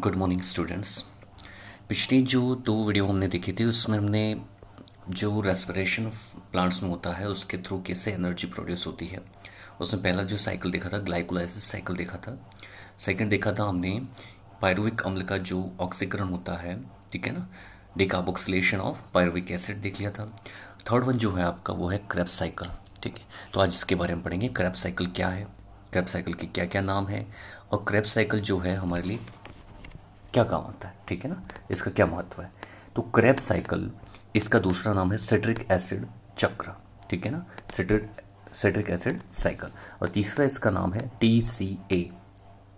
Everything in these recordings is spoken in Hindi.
Good morning students. पिछली जो दो वीडियो हमने देखी थी उसमें हमने जो रेस्पिरेशन प्लांट्स में होता है उसके थ्रू कैसे एनर्जी प्रोड्यूस होती है उसमें पहला जो साइकिल देखा था ग्लाइकोलाइसिस साइकिल देखा था। सेकंड देखा था हमने पायरुविक अम्ल का जो ऑक्सीकरण होता है, ठीक है ना, डिकार्बोक्सिलेशन ऑफ पायरुविक एसिड देख लिया था। थर्ड वन जो है आपका वो है क्रेब्स साइकिल। ठीक है, तो आज इसके बारे में पढ़ेंगे क्रेब्स साइकिल क्या है, क्रेब्स साइकिल के क्या क्या नाम है और क्रेब्स साइकिल जो है हमारे लिए क्या काम आता है, ठीक है ना, इसका क्या महत्व है। तो क्रेब्स साइकिल, इसका दूसरा नाम है सिट्रिक एसिड चक्र, ठीक है ना, सिट्रिक एसिड साइकिल। और तीसरा इसका नाम है TCA,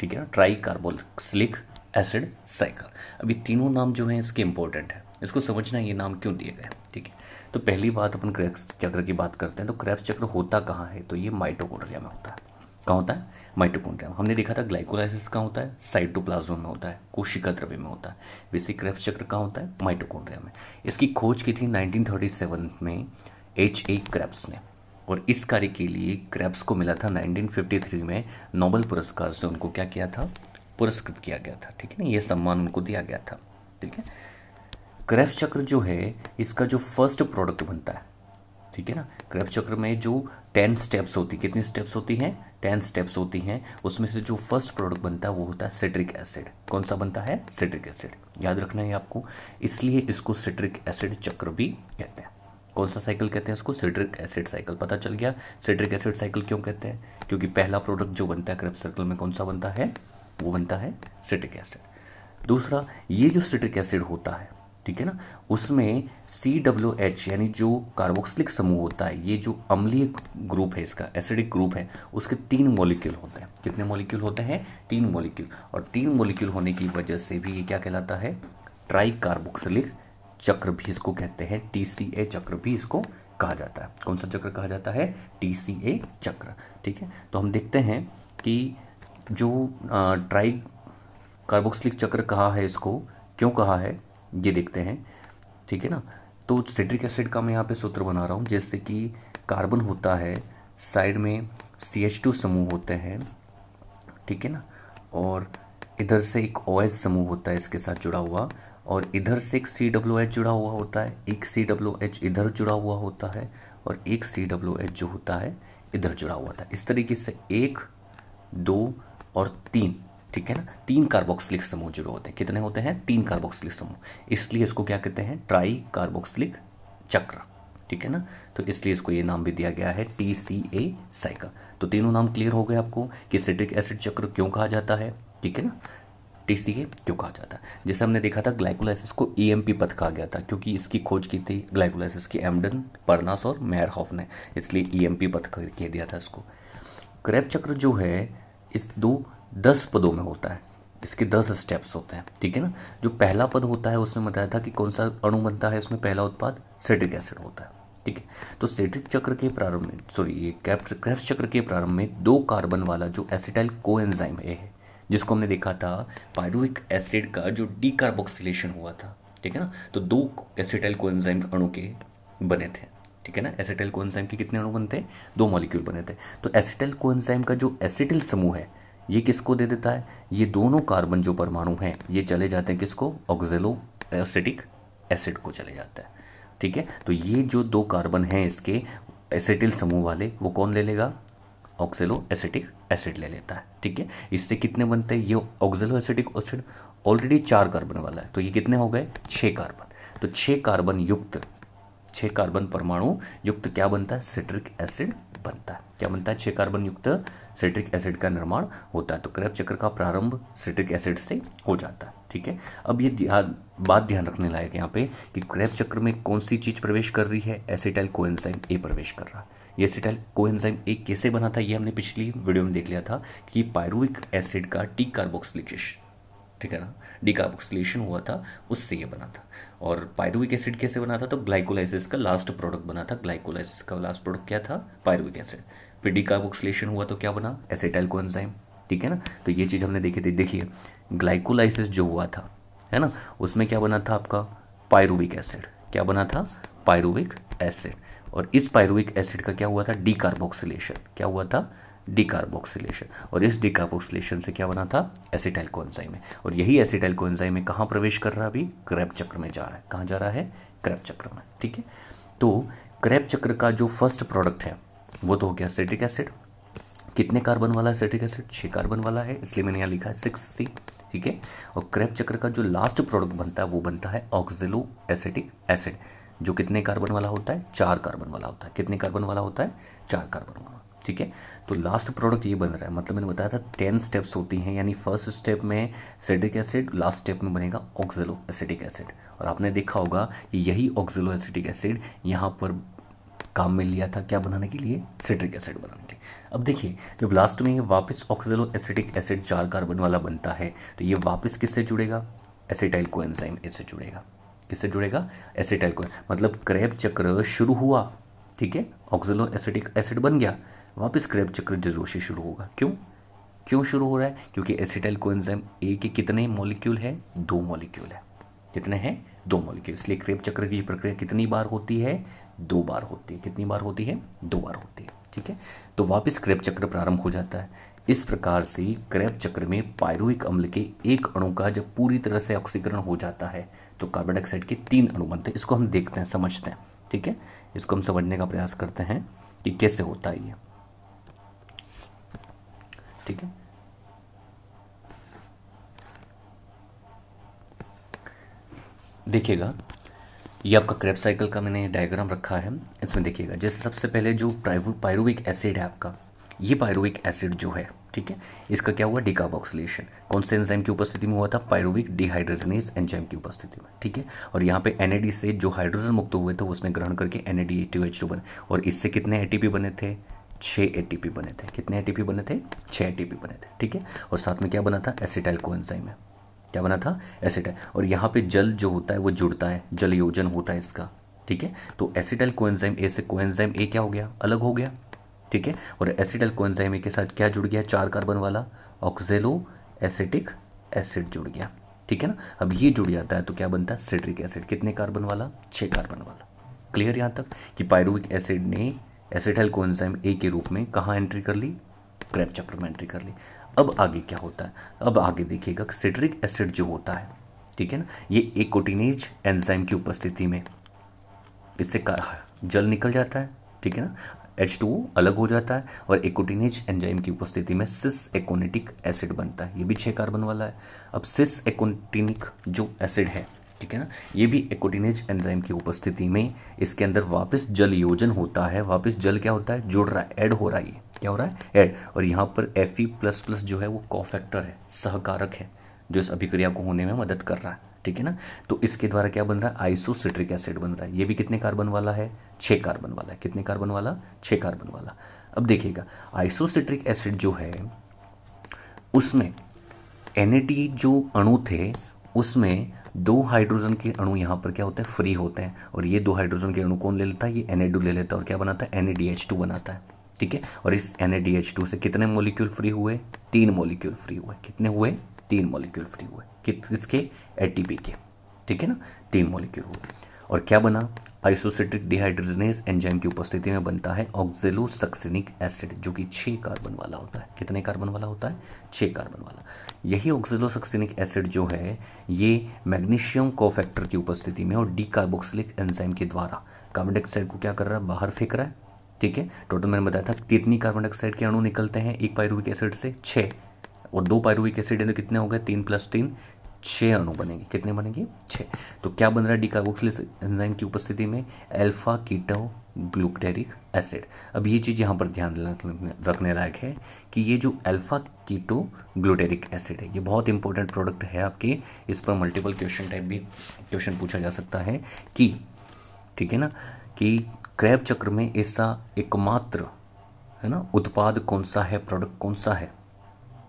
ठीक है ना, ट्राई कार्बोक्सिलिक एसिड साइकिल। अभी तीनों नाम जो हैं इसके इंपॉर्टेंट है, इसको समझना ये नाम क्यों दिए गए, ठीक है। तो पहली बात अपन क्रेब्स चक्र की बात करते हैं। तो क्रेब्स चक्र होता कहाँ है, तो ये माइटोकॉन्ड्रिया में होता है। कहाँ होता है? माइटोकॉन्ड्रिया में। हमने देखा था ग्लाइकोलाइसिस कहाँ होता है, साइटोप्लाज्म में होता है, कोशिका द्रव्य में होता है। वैसे क्रेब्स चक्र कहाँ होता है? माइटोकॉन्ड्रिया में। इसकी खोज की थी 1937 में HA क्रेब्स ने, और इस कार्य के लिए क्रेब्स को मिला था 1953 में नोबेल पुरस्कार से उनको क्या किया था, पुरस्कृत किया गया था, ठीक है ना, ये सम्मान उनको दिया गया था, ठीक है। क्रेब्स चक्र जो है इसका जो फर्स्ट प्रोडक्ट बनता है, ठीक है ना, क्रेब्स चक्र में जो 10 स्टेप्स होती, कितनी स्टेप्स होती हैं? 10 स्टेप्स होती हैं। उसमें से जो फर्स्ट प्रोडक्ट बनता है वो होता है सिट्रिक एसिड। कौन सा बनता है? Citric acid. याद रखना है आपको, इसलिए इसको सिट्रिक एसिड चक्र भी कहते हैं। कौन सा साइकिल कहते हैं इसको? Citric acid cycle. पता चल गया सिट्रिक एसिड साइकिल क्यों कहते हैं, क्योंकि पहला प्रोडक्ट जो बनता है क्रेब्स सर्कल में कौन सा बनता है, वो बनता है सिट्रिक एसिड। दूसरा, ये जो सिट्रिक एसिड होता है, ठीक है ना, उसमें COOH यानी जो कार्बोक्सिलिक समूह होता है, ये जो अम्लीय ग्रुप है, इसका एसिडिक ग्रुप है, उसके 3 मॉलिक्यूल होते हैं। कितने मॉलिक्यूल होते हैं? 3 मॉलिक्यूल। और 3 मॉलिक्यूल होने की वजह से भी ये क्या कहलाता है? ट्राई कार्बोक्सिलिक चक्र भी इसको कहते हैं, TCA चक्र भी इसको कहा जाता है। कौन सा चक्र कहा जाता है? TCA चक्र, ठीक है। तो हम देखते हैं कि जो ट्राई कार्बोक्सिलिक चक्र कहा है, इसको क्यों कहा है, ये देखते हैं, ठीक है ना। तो सिट्रिक एसिड का मैं यहाँ पे सूत्र बना रहा हूँ, जैसे कि कार्बन होता है, साइड में CH2 समूह होते हैं, ठीक है ना, और इधर से एक OH समूह होता है इसके साथ जुड़ा हुआ, और इधर से एक COOH जुड़ा हुआ होता है, एक COOH इधर जुड़ा हुआ होता है, और एक COOH जो होता है इधर जुड़ा हुआ था। इस तरीके से 1, 2 और 3, ठीक है ना, 3 कार्बोक्सिलिक समूह जुड़े होते हैं। कितने होते हैं? 3 कार्बोक्सिलिक समूह, इसलिए इसको क्या कहते हैं? ट्राई कार्बोक्सिलिक चक्र, ठीक है ना। तो इसलिए इसको ये नाम भी दिया गया है TCA साइकिल। तो तीनों नाम क्लियर हो गए आपको कि सिट्रिक एसिड चक्र क्यों कहा जाता है, ठीक है ना, TCA क्यों कहा जाता है। जैसे हमने देखा था ग्लाइकोलाइसिस को EMP पथ कहा गया था, क्योंकि इसकी खोज की थी ग्लाइकोलाइसिस की एम्डन, परनास और मेयरहॉफ ने, इसलिए EMP पथ कह दिया था इसको। क्रेब चक्र जो है इस 10 पदों में होता है, इसके 10 स्टेप्स होते हैं, ठीक है ना। जो पहला पद होता है उसमें बताया था कि कौन सा अणु बनता है, इसमें पहला उत्पाद सिट्रिक एसिड होता है, ठीक है। तो सिट्रिक चक्र के प्रारंभ में, ये क्रेब्स चक्र के प्रारंभ में 2 कार्बन वाला जो एसिटाइल कोएंजाइम है, जिसको हमने देखा था पायरुविक एसिड का जो डीकार्बोक्सिलेशन हुआ था, ठीक है ना। तो 2 एसिटाइल कोएंजाइम अणु के बने थे, ठीक है ना। एसिटाइल कोएंजाइम के कितने अणु बनते हैं? 2 मॉलिक्यूल बने थे। तो एसिटाइल कोएंजाइम का जो एसिटिल समूह है ये किसको दे देता है? ये दोनों कार्बन जो परमाणु हैं ये चले जाते हैं किसको? ऑक्जेलो एसिटिक एसिड को चले जाता है, ठीक है। तो ये जो 2 कार्बन हैं इसके एसिटिल समूह वाले, वो कौन ले लेगा? ऑक्जेलो एसिटिक एसिड ले लेता है, ठीक है। इससे कितने बनते हैं? ये ऑक्जेलो एसिटिक एसिड ऑलरेडी 4 कार्बन वाला है, तो ये कितने हो गए? 6 कार्बन। तो 6 कार्बन युक्त, 6 कार्बन परमाणु युक्त क्या बनता है? सिट्रिक एसिड बनता है। क्या बनता है? 6 कार्बन युक्त सिट्रिक एसिड का निर्माण होता है। तो क्रेब्स चक्र का प्रारंभ सिट्रिक एसिड से हो जाता है, ठीक है। अब ये बात ध्यान रखने लायक है यहाँ पे कि क्रेब्स चक्र में कौन सी चीज प्रवेश कर रही है? एसिटाइल कोएंजाइम ए प्रवेश कर रहा है। ये एसिटाइल कोएंजाइम ए कैसे बना था, ये हमने पिछली वीडियो में देख लिया था कि पायरुविक एसिड का डीकार्बोक्सिलेशन, ठीक है ना, डीकार्बोक्सिलेशन हुआ था, उससे ये बना था। और पायरुविक एसिड कैसे बना था? तो ग्लाइकोलाइसिस का लास्ट प्रोडक्ट बना था। ग्लाइकोलाइसिस का लास्ट प्रोडक्ट क्या था? Pyruvic acid. फिर डीकार्बोक्सिलेशन हुआ तो क्या बना? एसिटाइल कोएंजाइम, ठीक है ना। तो ये चीज़ हमने देखी थी। देखिए ग्लाइकोलाइसिस जो हुआ था, है ना, उसमें क्या बना था आपका? Pyruvic acid. क्या बना था? Pyruvic acid. और इस पायरुविक एसिड का क्या हुआ था? डीकार्बोक्सिलेशन। क्या हुआ था? डिकार्बोक्सिलेशन, और इस डिकार्बोक्सिलेशन से क्या बना था, एसिटाइल कोएंजाइम है। और यही एसिटाइल कोएंजाइम में कहाँ प्रवेश कर रहा है, अभी क्रेब्स चक्र में जा रहा है। कहाँ जा रहा है, क्रेब्स चक्र में। ठीक है, तो क्रेब्स चक्र का जो फर्स्ट प्रोडक्ट है वो तो हो गया सिट्रिक एसिड। कितने कार्बन वाला है सिट्रिक एसिड, 6 कार्बन वाला है, इसलिए मैंने यहाँ लिखा है 6C। ठीक है, और क्रेब्स चक्र का जो लास्ट प्रोडक्ट बनता है वो बनता है ऑक्जेलो एसिटिक एसिड, जो कितने कार्बन वाला होता है, 4 कार्बन वाला होता है। कितने कार्बन वाला होता है, 4 कार्बन वाला। ठीक है, तो लास्ट प्रोडक्ट ये बन रहा है, मतलब मैंने बताया था 10 स्टेप्स होती हैं, यानी फर्स्ट स्टेप में सिट्रिक एसिड, लास्ट स्टेप में बनेगा ऑक्जेलो एसिटिक एसिड। और आपने देखा होगा कि यही ऑक्जेलो एसिटिक एसिड यहाँ पर काम में लिया था, क्या बनाने के लिए, सिट्रिक एसिड बनाने के लिए। अब देखिए, जब लास्ट में ये वापस ऑक्जेलो एसिटिक एसिड 4 कार्बन वाला बनता है, तो ये वापस किससे जुड़ेगा, एसिटाइल कोएंजाइम ए से जुड़ेगा। किससे जुड़ेगा, एसिटाइल को, मतलब क्रेब्स चक्र शुरू हुआ, ठीक है, ऑक्जेलो एसिटिक एसिड बन गया, वापस क्रेब्स चक्र जरूर से शुरू होगा। क्यों शुरू हो रहा है, क्योंकि एसिटाइल कोएंजाइम ए के कितने मॉलिक्यूल है, 2 मॉलिक्यूल है। कितने हैं, 2 मॉलिक्यूल। इसलिए क्रेब्स चक्र की प्रक्रिया कितनी बार होती है, 2 बार होती है। कितनी बार होती है, 2 बार होती है। ठीक है, तो वापस क्रेब्स चक्र प्रारंभ हो जाता है। इस प्रकार से क्रेब्स चक्र में पायरुविक अम्ल के एक अणु का जब पूरी तरह से ऑक्सीकरण हो जाता है तो कार्बन डाइऑक्साइड के 3 अणु बनते हैं। इसको हम देखते हैं, समझते हैं। ठीक है, इसको हम समझने का प्रयास करते हैं कि कैसे होता है ये। ठीक है, देखिएगा, ये आपका क्रेब्स साइकिल का मैंने डायग्राम रखा है। इसमें देखिएगा, जैसे सबसे पहले जो पायरुविक एसिड है आपका, ये पायरुविक एसिड जो है, ठीक है, इसका क्या हुआ, डिकार्बोक्सिलेशन। कौन से एंजाइम की उपस्थिति में हुआ था, पायरुविक डिहाइड्रोजनेज एंजाइम की उपस्थिति में। ठीक है, और यहाँ पे NAD से जो हाइड्रोजन मुक्त हुए थे उसने ग्रहण करके NADH2 बने, और इससे कितने ATP बने थे, 6 ATP बने थे। कितने ATP बने थे, 6 ATP बने थे। ठीक है, और साथ में क्या बना था, एसिटाइल कोएंजाइम है। क्या बना था, एसिटाइल। और यहाँ पे जल जो होता है वो जुड़ता है, जल योजन होता है इसका। ठीक है, तो एसिटाइल कोएंजाइम ए से कोएंजाइम ए क्या हो गया, अलग हो गया। ठीक है, और एसिटाइल कोएंजाइम ए के साथ क्या जुड़ गया, 4 कार्बन वाला ऑक्जेलो एसिटिक एसिड जुड़ गया। ठीक है ना, अब ये जुड़ जाता है तो क्या बनता है, सिट्रिक एसिड। कितने कार्बन वाला, 6 कार्बन वाला। क्लियर यहाँ तक कि पायरुविक एसिड ने एसिटाइल कोएंजाइम ए के रूप में कहाँ एंट्री कर ली, क्रेब्स चक्र में एंट्री कर ली। अब आगे क्या होता है, अब आगे देखिएगा, सिट्रिक एसिड जो होता है, ठीक है ना, ये एकोटिनेज एंजाइम की उपस्थिति में इससे जल निकल जाता है। ठीक है ना, H2O अलग हो जाता है और एकोटिनेज एंजाइम की उपस्थिति में सिस एकोनिटिक एसिड बनता है। ये भी 6 कार्बन वाला है। अब सिस एकोनिटिक जो एसिड है, ठीक है ना, ये भी एकोटिनेज एंजाइम की उपस्थिति में इसके अंदर वापस जल योजन होता है। वापस जल क्या होता है, जुड़ रहा है, ऐड हो रहा है। ये क्या हो रहा है, ऐड। और यहाँ पर Fe++ जो है वो कोफैक्टर है, सहकारक है, जो इस अभिक्रिया को होने में मदद कर रहा है। ठीक है ना, तो इसके द्वारा क्या बन रहा है, आइसोसिट्रिक एसिड बन रहा है। ये भी कितने कार्बन वाला है, 6 कार्बन वाला है। कितने कार्बन वाला, 6 कार्बन वाला। अब देखिएगा, आइसोसिट्रिक एसिड जो है उसमें NAD जो अणु थे उसमें 2 हाइड्रोजन के अणु यहाँ पर क्या होते हैं, फ्री होते हैं। और ये 2 हाइड्रोजन के अणु कौन ले लेता है, ये NAD ले लेता है और क्या बनाता है, NADH2 बनाता है। ठीक है, और इस NADH2 से कितने मॉलिक्यूल फ्री हुए, 3 मॉलिक्यूल फ्री हुए। कितने हुए, 3 मॉलिक्यूल फ्री हुए। किसके, ATP के। ठीक है ना, 3 मॉलिक्यूल हुए और क्या बना, आइसोसिट्रिक डिहाइड्रोजनेज एंजाइम की उपस्थिति में बनता है ऑक्जेलोसक्सिनिक एसिड, जो कि 6 कार्बन वाला होता है। कितने कार्बन वाला होता है, 6 कार्बन वाला। यही ऑक्जेलोसक्सिनिक एसिड जो है ये मैग्नीशियम कोफैक्टर की उपस्थिति में और डीकार्बोक्सिलिक एंजाइम के द्वारा कार्बन डाइऑक्साइड को क्या कर रहा है, बाहर फेंक रहा है। ठीक है, टोटल मैंने बताया था कितनी कार्बन डाइऑक्साइड के अणु निकलते हैं एक पायरुविक एसिड से, 6, और 2 पायरुविक एसिड है तो कितने हो गए, 3 + 3 6 अणु बनेंगे। कितने बनेंगे, 6। तो क्या बन रहा है डिकार्बोक्सिलिक एंजाइम की उपस्थिति में, अल्फा कीटो ग्लूटेरिक एसिड। अब ये चीज़ यहाँ पर ध्यान रखने लायक है कि ये जो अल्फा कीटो ग्लूटेरिक एसिड है ये बहुत इंपॉर्टेंट प्रोडक्ट है आपके। इस पर मल्टीपल क्वेश्चन टाइप भी क्वेश्चन पूछा जा सकता है कि, ठीक है ना, कि क्रेब्स चक्र में ऐसा एकमात्र है ना उत्पाद कौन सा है, प्रोडक्ट कौन सा है,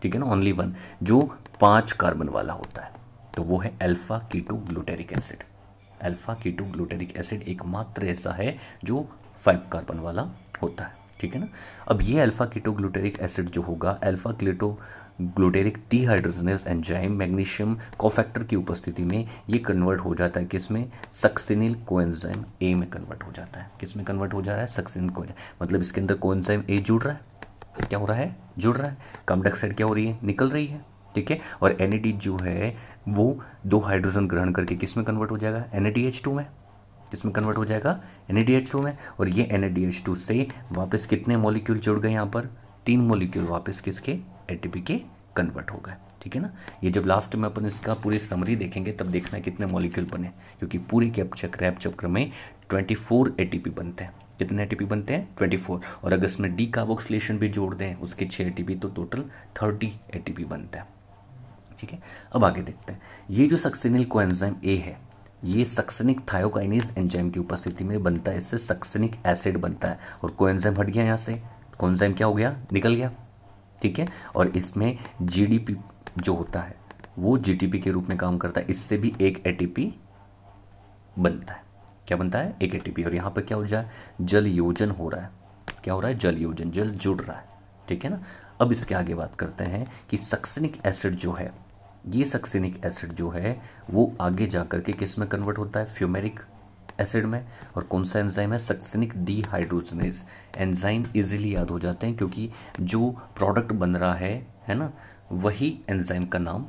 ठीक है ना, ओनली वन, जो 5 कार्बन वाला होता है, तो वो है alpha keto glutaric acid. Alpha keto glutaric acid एकमात्र ऐसा है जो 5 कार्बन वाला होता है। ठीक है ना, अब ये अल्फा कीटो ग्लूटेरिक एसिड जो होगा, alpha keto glutaric dehydrogenase enzyme magnesium cofactor की उपस्थिति में ये कन्वर्ट हो जाता है किसमें, सक्सिनिल कोएंजाइम ए में कन्वर्ट हो जाता है। किस में कन्वर्ट हो जा रहा है, सक्सिनिल कोएंजाइम, मतलब इसके अंदर कोएंजाइम ए जुड़ रहा है। क्या हो रहा है, जुड़ रहा है। कार्बन डाइऑक्साइड क्या हो रही है, निकल रही है, ठीक है। और NAD जो है वो 2 हाइड्रोजन ग्रहण करके किस में कन्वर्ट हो जाएगा, NADH2 में। किसमें कन्वर्ट हो जाएगा, NADH2 में। और ये NADH2 से वापस कितने मॉलिक्यूल जुड़ गए यहाँ पर, 3 मॉलिक्यूल वापस किसके, ATP के कन्वर्ट हो गए, ठीक है ना। ये जब लास्ट में अपन इसका पूरी समरी देखेंगे तब देखना है कितने मॉलिक्यूल बने, क्योंकि पूरे रैप चक्र में 24 ATP बनते हैं। कितने ATP बनते हैं, 24। और अगर इसमें डीकार्बोक्सिलेशन भी जोड़ दें उसके 6 ATP, तो टोटल 30 ATP बनता है, ठीक है। अब आगे देखते हैं, ये जो सक्सिनिल कोएंजाइम ए है, ये सक्सिनिक थायोकाइनेज एंजाइम की उपस्थिति में बनता है, इससे सक्सिनिक एसिड बनता है। और कोएंजाइम हट गया यहाँ से, कोएंजाइम क्या हो गया, निकल गया, ठीक है। और इसमें GDP जो होता है वो GTP के रूप में काम करता है, इससे भी एक ATP बनता है। क्या बनता है, एक ATP। और यहाँ पर क्या हो रहा है, जल योजन हो रहा है। क्या हो रहा है, जल योजन, जल जुड़ रहा है, ठीक है ना। अब इसके आगे बात करते हैं कि सक्सिनिक एसिड जो है, ये सक्सिनिक एसिड जो है वो आगे जा करके किस में कन्वर्ट होता है, फ्यूमेरिक एसिड में। और कौन सा एंजाइम है, सक्सिनिक डीहाइड्रोजनेज एंजाइम। इजीली याद हो जाते हैं क्योंकि जो प्रोडक्ट बन रहा है ना, वही एंजाइम का नाम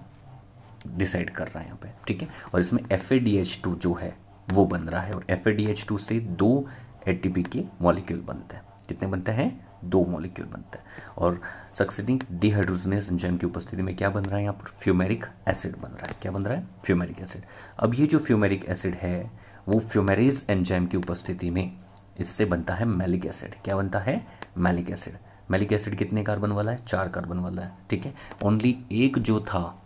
डिसाइड कर रहा है यहाँ पे, ठीक है। और इसमें FADH2 जो है वो बन रहा है, और FADH2 से 2 ATP के मॉलिक्यूल बनते हैं। कितने बनते हैं, 2 मॉलिक्यूल बनते हैं। और सक्सिनिक डीहाइड्रोजनेज एंजाइम की उपस्थिति में क्या बन रहा है, यहाँ पर फ्यूमेरिक एसिड बन रहा है। क्या बन रहा है, फ्यूमेरिक एसिड। अब ये जो फ्यूमेरिक एसिड है वो फ्यूमेरेज एंजाइम की उपस्थिति में इससे बनता है मैलिक एसिड। क्या बनता है, मैलिक एसिड। मैलिक एसिड कितने कार्बन वाला है, 4 कार्बन वाला है, ठीक है। ओनली एक जो था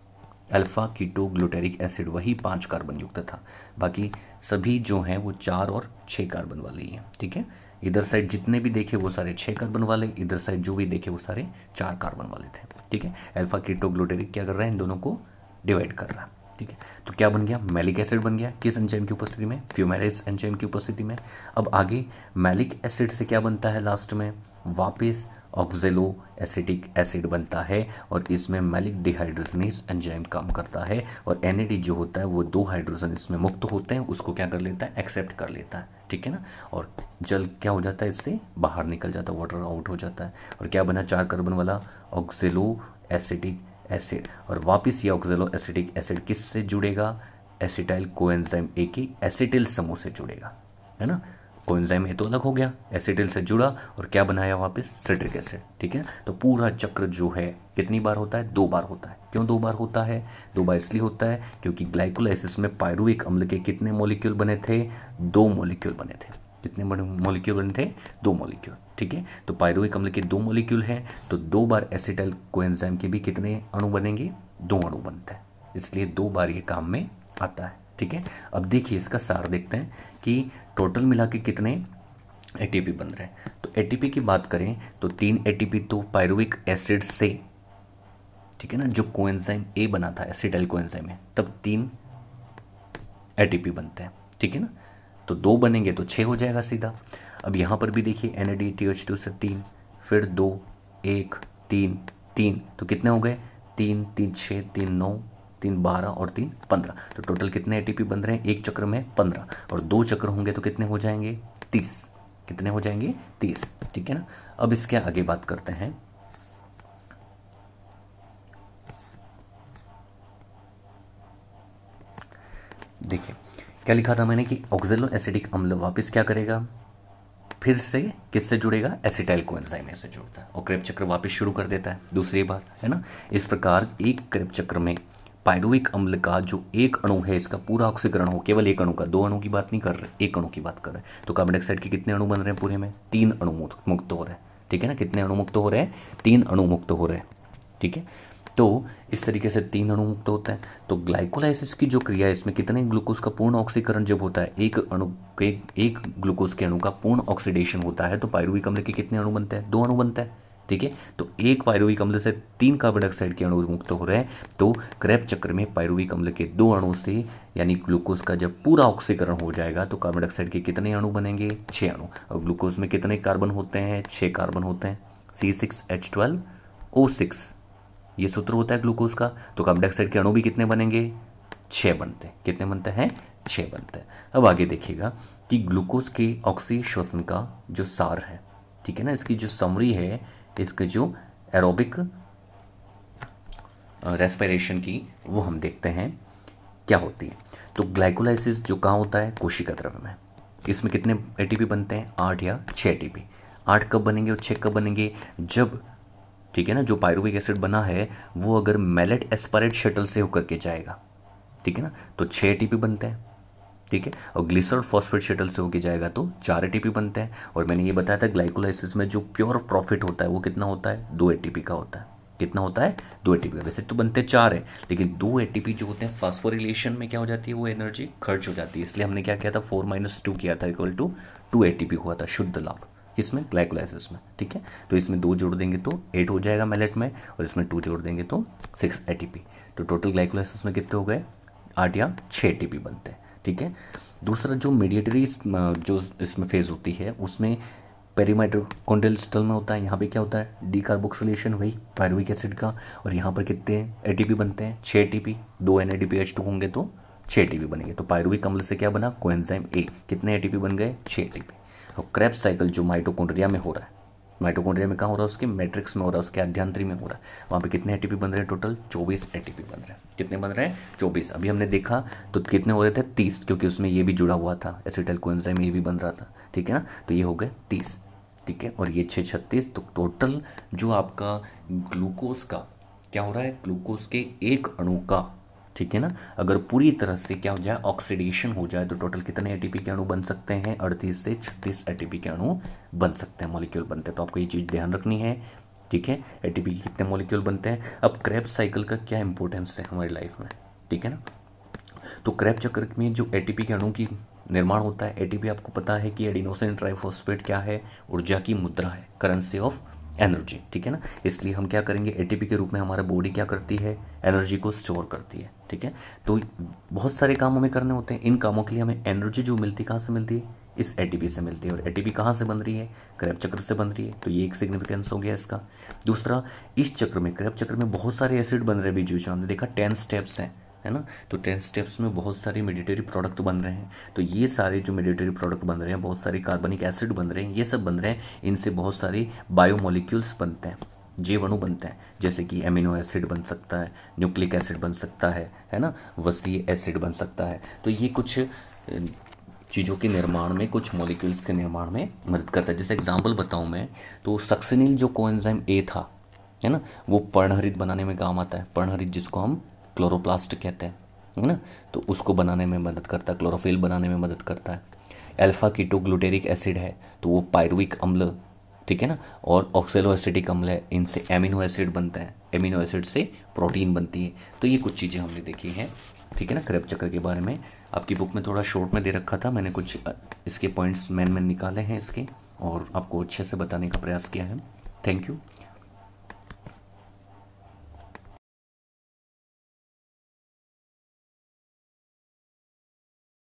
अल्फा कीटोग्लूटेरिक एसिड वही 5 कार्बन युक्त था, बाकी सभी जो हैं वो 4 और 6 कार्बन वाले ही हैं, ठीक है। इधर साइड जितने भी देखे वो सारे 6 कार्बन वाले, इधर साइड जो भी देखे वो सारे 4 कार्बन वाले थे, ठीक है। अल्फा कीटोग्लूटेरिक क्या कर रहा है, इन दोनों को डिवाइड कर रहा है, ठीक है। तो क्या बन गया, मैलिक एसिड बन गया। किस एंजाइम की उपस्थिति में, फ्यूमेरेज एंजाइम की उपस्थिति में। अब आगे मैलिक एसिड से क्या बनता है, लास्ट में वापस ऑक्जेलो एसिटिक एसिड बनता है, और इसमें मैलिक डिहाइड्रोजनेज एंजाइम काम करता है। और NAD जो होता है वो 2 हाइड्रोजन इसमें मुक्त होते हैं, उसको क्या कर लेता है, एक्सेप्ट कर लेता है, ठीक है ना। और जल क्या हो जाता है, इससे बाहर निकल जाता है, वाटर आउट हो जाता है। और क्या बना, 4 कार्बन वाला ऑक्जेलो एसिटिक एसिड। और वापस ये ऑक्जेलो एसिटिक एसिड किससे जुड़ेगा, एसिटाइल कोएंजाइम ए के एसिटिल समूह से जुड़ेगा, है ना। कोएंजाइम ए तो अलग हो गया, एसिटिल से जुड़ा और क्या बनाया वापस, सिट्रिक एसिड, ठीक है। तो पूरा चक्र जो है कितनी बार होता है, 2 बार होता है। क्यों 2 बार होता है, 2 बार इसलिए होता है क्योंकि ग्लाइकोलाइसिस में पायरुविक अम्ल के कितने मॉलिक्यूल बने थे, 2 मॉलिक्यूल बने थे। कितने मॉलिक्यूल बने थे, 2 मॉलिक्यूल, ठीक है। तो पायरुविक अम्ल के 2 मॉलिक्यूल हैं, तो 2 बार एसिटाइल कोएंजाइम के भी कितने अणु बनेंगे, 2 अणु बनते हैं, इसलिए 2 बार ये काम में आता है, ठीक है। अब देखिए इसका सार देखते हैं कि टोटल मिला के कितने ATP बन रहे हैं। तो ATP की बात करें तो 3 ATP तो पायरुविक एसिड से, ठीक है ना, जो कोएंजाइम ए बना था एसिटाइल कोएंजाइम है, तब 3 ATP बनते हैं, ठीक है ना। तो 2 बनेंगे तो 6 हो जाएगा सीधा। अब यहाँ पर भी देखिए NADTH2 से 3, फिर 2, 1, 3, 3, तो कितने हो गए, 3, 3, 6, 3, 9, 3, 12 और 3, 15। तो टोटल कितने ATP बन रहे हैं, एक चक्र में 15, और 2 चक्र होंगे तो कितने हो जाएंगे, 30। कितने हो जाएंगे, 30, ठीक है ना। अब इसके आगे बात करते हैं, देखिए क्या लिखा था मैंने कि ऑक्जेलो एसिडिक अम्ल वापस क्या करेगा, फिर से किससे जुड़ेगा, एसिटाइल कोएंजाइम से जुड़ता है और क्रेब चक्र वापस शुरू कर देता है दूसरी बार, है ना। इस प्रकार एक क्रेब चक्र में पायरुविक अम्ल का जो एक अणु है इसका पूरा ऑक्सीकरण हो, केवल एक अणु का, 2 अणु की बात नहीं कर रहे, एक अणु की बात कर रहे हैं। तो कार्बन डाइऑक्साइड के कितने अणु बन रहे हैं पूरे में, 3 अणु मुक्त हो रहे हैं, ठीक है ना। कितने अणु मुक्त हो रहे हैं, 3 अणु मुक्त हो रहे हैं, ठीक है। तो इस तरीके से 3 अणु मुक्त होते हैं। तो ग्लाइकोलाइसिस की जो क्रिया है इसमें कितने ग्लूकोज का पूर्ण ऑक्सीकरण जब होता है, एक अणु पे एक ग्लूकोज के अणु का पूर्ण ऑक्सीडेशन होता है, तो पायरुविक अम्ल के कितने अणु बनते हैं, 2 अणु बनते हैं, ठीक है। तो एक पायरुविक अम्ल से 3 कार्बन डाइऑक्साइड के अणु मुक्त हो रहे हैं। तो क्रेब चक्र में पायरुविक अम्ल के 2 अणु से यानी ग्लूकोज का जब पूरा ऑक्सीकरण हो जाएगा तो कार्बन डाइऑक्साइड के कितने अणु बनेंगे, 6 अणु। और ग्लूकोज में कितने कार्बन होते हैं, 6 कार्बन होते हैं, C6H12O6 ये सूत्र होता है ग्लूकोज का। तो कार्बन डाइऑक्साइड के अणु भी कितने बनेंगे, 6 बनते हैं। कितने बनते हैं, 6 बनते हैं। अब आगे देखिएगा कि ग्लूकोज के ऑक्सी श्वसन का जो सार है, ठीक है ना, इसकी जो समरी है इसके जो एरोबिक रेस्पिरेशन की वो हम देखते हैं क्या होती है। तो ग्लाइकोलाइसिस जो कहाँ होता है, कोशिका द्रव्य में। इसमें कितने एटीपी बनते हैं, 8 या 6 एटीपी। 8 कब बनेंगे और 6 कब बनेंगे, जब, ठीक है ना, जो पायरुविक एसिड बना है वो अगर मैलेट एस्पारेट शटल से होकर के जाएगा, ठीक है ना, तो 6 एटीपी बनते हैं, ठीक है। और ग्लिसरॉल फॉस्फेट शटल से होके जाएगा तो 4 एटीपी बनते हैं। और मैंने ये बताया था ग्लाइकोलाइसिस में जो प्योर प्रॉफिट होता है वो कितना होता है, 2 एटीपी का होता है। कितना होता है, 2 एटीपी का। वैसे तो बनते 4 है, लेकिन 2 एटीपी जो होते हैं फास्फोरिलेशन में क्या हो जाती है, वो एनर्जी खर्च हो जाती है। इसलिए हमने क्या किया था, 4 - 2 किया था, इक्वल टू 2 एटीपी हुआ था शुद्ध लाभ, किसमें, ग्लाइकोलाइसिस में, ठीक है। तो इसमें 2 जोड़ देंगे तो 8 हो जाएगा मैलेट में, और इसमें 2 जोड़ देंगे तो 6 एटीपी। तो टोटल ग्लाइकोलाइसिस में कितने हो गए, 8 या 6 एटीपी बनते हैं, ठीक है। दूसरा जो मीडिएटरी जो इसमें फेज होती है उसमें पेरीमाइटोकॉन्ड्रियल सिस्टम में होता है। यहाँ पे क्या होता है, डीकार्बोक्सिलेशन, वही पायरुविक एसिड का। और यहाँ पर कितने एटीपी बनते हैं, 6 एटीपी। 2 NADPH2 होंगे तो 6 एटीपी बनेंगे। तो पायरुविक अम्ल से क्या बना, कोएंजाइम ए। कितने एटीपी बन गए, 6 एटीपी। और क्रेब्स साइकिल जो माइटोकॉन्ड्रिया में हो रहा है, माइटोकॉन्ड्रिया में कहाँ हो रहा है, उसके मैट्रिक्स में हो रहा है, उसके आध्यांत्री में हो रहा है। वहाँ पे कितने एटीपी बन रहे हैं, टोटल 24 एटीपी बन रहे हैं। कितने बन रहे हैं, 24। अभी हमने देखा तो कितने हो रहे थे, 30, क्योंकि उसमें ये भी जुड़ा हुआ था, एसिटाइल कोएंजाइम ये भी बन रहा था, ठीक है ना। तो ये हो गए 30, ठीक है। और ये 6 36। तो टोटल जो आपका ग्लूकोज का क्या हो रहा है, ग्लूकोज के एक अणु का, ठीक है ना, अगर पूरी तरह से क्या हो जाए, ऑक्सीडेशन हो जाए, तो टोटल कितने एटीपी के अणु बन सकते हैं, 38 से 36 एटीपी के अणु बन सकते हैं, मॉलिक्यूल बनते हैं। तो आपको ये चीज़ ध्यान रखनी है, ठीक है। एटीपी के कितने मॉलिक्यूल बनते हैं। अब क्रेब्स साइकिल का क्या इंपॉर्टेंस है हमारी लाइफ में, ठीक है ना। तो क्रेब्स चक्र में जो एटीपी के अणु की निर्माण होता है, एटीपी आपको पता है कि एडिनोसिन ट्राइफॉस्फेट क्या है, ऊर्जा की मुद्रा है, करेंसी ऑफ एनर्जी, ठीक है ना। इसलिए हम क्या करेंगे, एटीपी के रूप में हमारा बॉडी क्या करती है, एनर्जी को स्टोर करती है, ठीक है। तो बहुत सारे काम हमें करने होते हैं। इन कामों के लिए हमें एनर्जी जो मिलती है कहाँ से मिलती है, इस एटीपी से मिलती है। और एटीपी कहाँ से बन रही है, क्रेब्स चक्र से बन रही है। तो ये एक सिग्निफिकेंस हो गया इसका। दूसरा, इस चक्र में, क्रेब्स चक्र में बहुत सारे एसिड बन रहे हैं बीच बीच में। हमने देखा 10 स्टेप्स हैं, है ना। तो 10 स्टेप्स में बहुत सारे मेडिटेरी प्रोडक्ट बन रहे हैं। तो ये सारे जो मेडिटेरी प्रोडक्ट बन रहे हैं, बहुत सारे कार्बनिक एसिड बन रहे हैं, ये सब बन रहे हैं। इनसे बहुत सारे बायोमोलिक्यूल्स बनते हैं, जीव अणु बनते हैं। जैसे कि एमिनो एसिड बन सकता है, न्यूक्लिक एसिड बन सकता है ना, वसीय एसिड बन सकता है। तो ये कुछ चीज़ों के निर्माण में, कुछ मॉलिक्यूल्स के निर्माण में मदद करता है। जैसे एग्जांपल बताऊं मैं, तो सक्सिनिल जो कोएंजाइम ए था, है ना, वो पर्णहरित बनाने में काम आता है। पर्णहरित जिसको हम क्लोरोप्लास्ट कहते हैं, है ना, तो उसको बनाने में मदद करता है, क्लोरोफिल बनाने में मदद करता है। अल्फा कीटोग्लूटेरिक एसिड है, तो वो पायरुविक अम्ल, ठीक है ना, और ऑक्सेलो एसिटिक अम्ल है, इनसे एमिनो एसिड बनता है, एमिनो एसिड से प्रोटीन बनती है। तो ये कुछ चीज़ें हमने देखी हैं, ठीक है ना, क्रेब्स चक्र के बारे में। आपकी बुक में थोड़ा शॉर्ट में दे रखा था, मैंने कुछ इसके पॉइंट्स मैन निकाले हैं इसके, और आपको अच्छे से बताने का प्रयास किया है। Thank you.